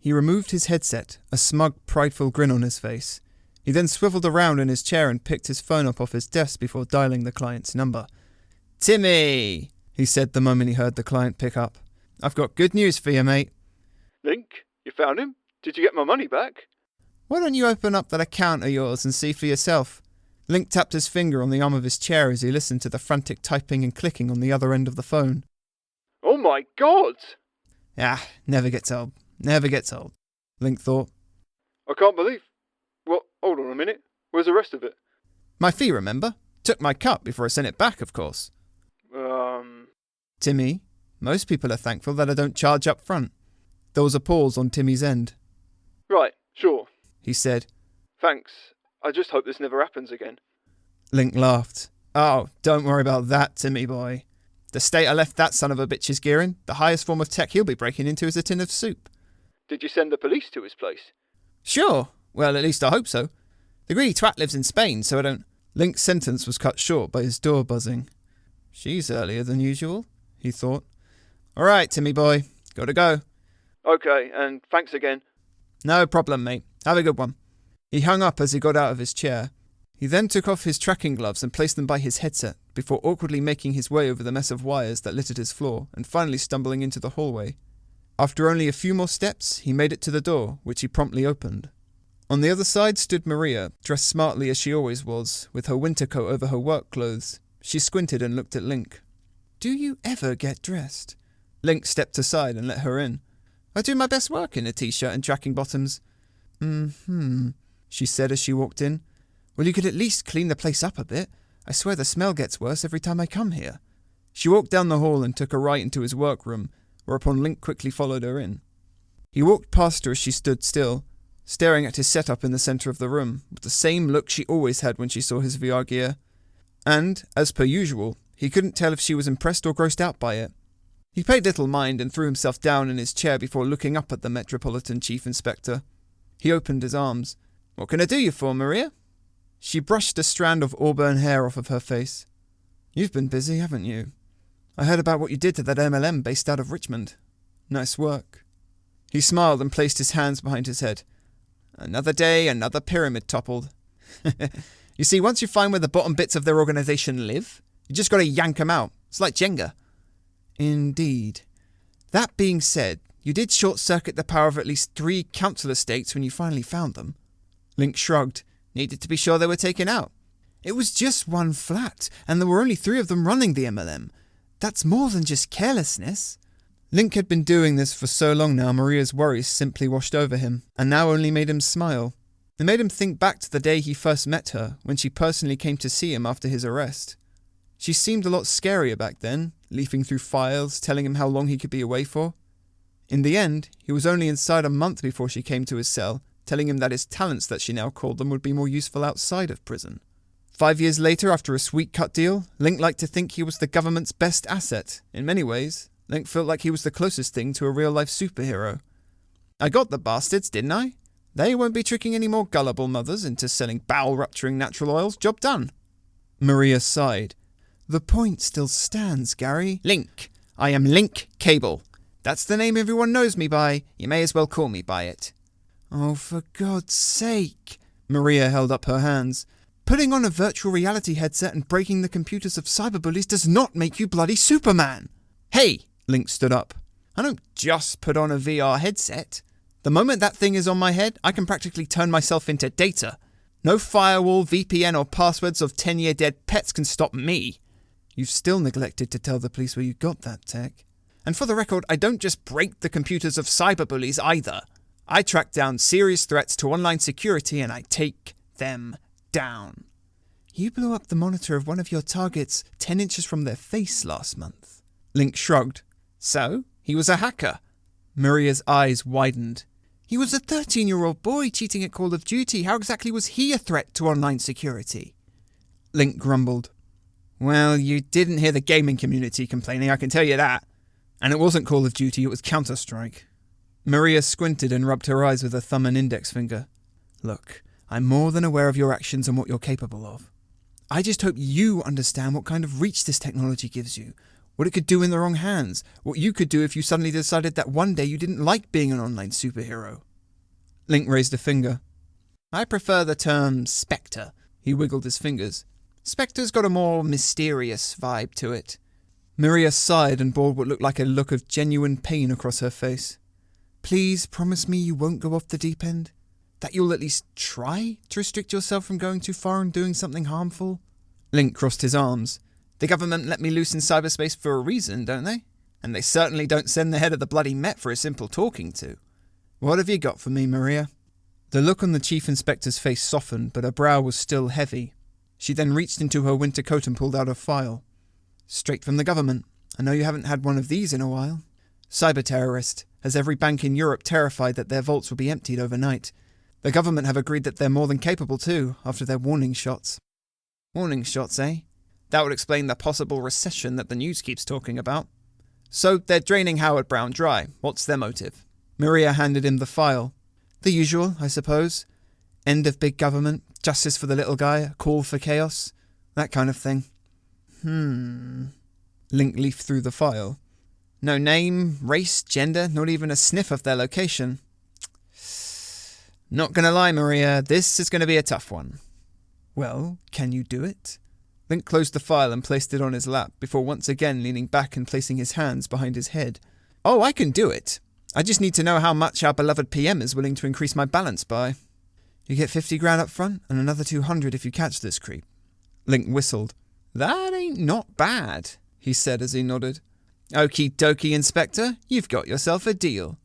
He removed his headset, a smug, prideful grin on his face. He then swiveled around in his chair and picked his phone up off his desk before dialing the client's number. "Timmy," he said the moment he heard the client pick up. "I've got good news for you, mate." "Link, you found him? Did you get my money back?" "Why don't you open up that account of yours and see for yourself?" Link tapped his finger on the arm of his chair as he listened to the frantic typing and clicking on the other end of the phone. "Oh my God!" Never gets old. Never gets old, Link thought. "I can't believe... Well, hold on a minute. Where's the rest of it?" "My fee, remember? Took my cut before I sent it back, of course." "Timmy, most people are thankful that I don't charge up front." There was a pause on Timmy's end. "Right, sure," he said. "Thanks. I just hope this never happens again." Link laughed. "Oh, don't worry about that, Timmy boy. The state I left that son of a bitch's gear in, the highest form of tech he'll be breaking into is a tin of soup." "Did you send the police to his place?" "Sure. Well, at least I hope so. The greedy twat lives in Spain, so I don't..." Link's sentence was cut short by his door buzzing. "She's earlier than usual," he thought. "All right, Timmy boy. Gotta go." "Okay, and thanks again." "No problem, mate. Have a good one." He hung up as he got out of his chair. He then took off his tracking gloves and placed them by his headset, before awkwardly making his way over the mess of wires that littered his floor, and finally stumbling into the hallway. After only a few more steps, he made it to the door, which he promptly opened. On the other side stood Maria, dressed smartly as she always was, with her winter coat over her work clothes. She squinted and looked at Link. "Do you ever get dressed?" Link stepped aside and let her in. "I do my best work in a t-shirt and tracking bottoms." She said as she walked in. "Well, you could at least clean the place up a bit. I swear the smell gets worse every time I come here." She walked down the hall and took a right into his workroom, whereupon Link quickly followed her in. He walked past her as she stood still, staring at his setup in the centre of the room, with the same look she always had when she saw his VR gear. And, as per usual, he couldn't tell if she was impressed or grossed out by it. He paid little mind and threw himself down in his chair before looking up at the Metropolitan Chief Inspector. He opened his arms. "What can I do you for, Maria?" She brushed a strand of auburn hair off of her face. "You've been busy, haven't you? I heard about what you did to that MLM based out of Richmond. Nice work." He smiled and placed his hands behind his head. "Another day, another pyramid toppled." "You see, once you find where the bottom bits of their organisation live, you just got to yank them out. It's like Jenga." "Indeed. That being said, you did short-circuit the power of at least 3 council estates when you finally found them." Link shrugged. "Needed to be sure they were taken out." "It was just one flat, and there were only 3 of them running the MLM. That's more than just carelessness." Link had been doing this for so long now, Maria's worries simply washed over him, and now only made him smile. It made him think back to the day he first met her, when she personally came to see him after his arrest. She seemed a lot scarier back then, leafing through files, telling him how long he could be away for. In the end, he was only inside a month before she came to his cell, telling him that his talents, that she now called them, would be more useful outside of prison. 5 years later, after a sweet cut deal, Link liked to think he was the government's best asset. In many ways, Link felt like he was the closest thing to a real-life superhero. "I got the bastards, didn't I? They won't be tricking any more gullible mothers into selling bowel-rupturing natural oils. Job done." Maria sighed. "The point still stands, Gary." "Link. I am Link Cable. That's the name everyone knows me by. You may as well call me by it." "Oh, for God's sake." Maria held up her hands. "Putting on a virtual reality headset and breaking the computers of cyberbullies does not make you bloody Superman." "Hey!" Link stood up. "I don't just put on a VR headset. The moment that thing is on my head, I can practically turn myself into data. No firewall, VPN, or passwords of 10-year dead pets can stop me." "You've still neglected to tell the police where you got that tech." "And for the record, I don't just break the computers of cyberbullies either. I track down serious threats to online security and I take them down." "You blew up the monitor of one of your targets 10 inches from their face last month." Link shrugged. "So? He was a hacker." Maria's eyes widened. "He was a 13-year-old boy cheating at Call of Duty. How exactly was he a threat to online security?" Link grumbled. "Well, you didn't hear the gaming community complaining, I can tell you that. And it wasn't Call of Duty, it was Counter-Strike." Maria squinted and rubbed her eyes with her thumb and index finger. "Look, I'm more than aware of your actions and what you're capable of. I just hope you understand what kind of reach this technology gives you. what it could do in the wrong hands, what you could do if you suddenly decided that one day you didn't like being an online superhero. Link raised a finger. I prefer the term Spectre. He wiggled his fingers. Spectre's got a more mysterious vibe to it. Maria sighed and bore what looked like a look of genuine pain across her face. Please promise me you won't go off the deep end? That you'll at least try to restrict yourself from going too far and doing something harmful? Link crossed his arms. The government let me loose in cyberspace for a reason, don't they? And they certainly don't send the head of the bloody Met for a simple talking to. What have you got for me, Maria? The look on the Chief Inspector's face softened, but her brow was still heavy. She then reached into her winter coat and pulled out a file. Straight from the government. I know you haven't had one of these in a while. Cyber-terrorist. Has every bank in Europe terrified that their vaults will be emptied overnight. The government have agreed that they're more than capable too, after their warning shots. Warning shots, eh? That would explain the possible recession that the news keeps talking about. So they're draining Howard Brown dry. What's their motive? Maria handed him the file. The usual, I suppose. End of big government, justice for the little guy, a call for chaos. That kind of thing. Link leafed through the file. No name, race, gender, not even a sniff of their location. Not gonna lie, Maria, this is gonna be a tough one. Well, can you do it? Link closed the file and placed it on his lap, before once again leaning back and placing his hands behind his head. Oh, I can do it. I just need to know how much our beloved PM is willing to increase my balance by. You get 50 grand up front, and another 200 if you catch this creep. Link whistled. That ain't not bad, he said as he nodded. Okie dokie, Inspector, you've got yourself a deal.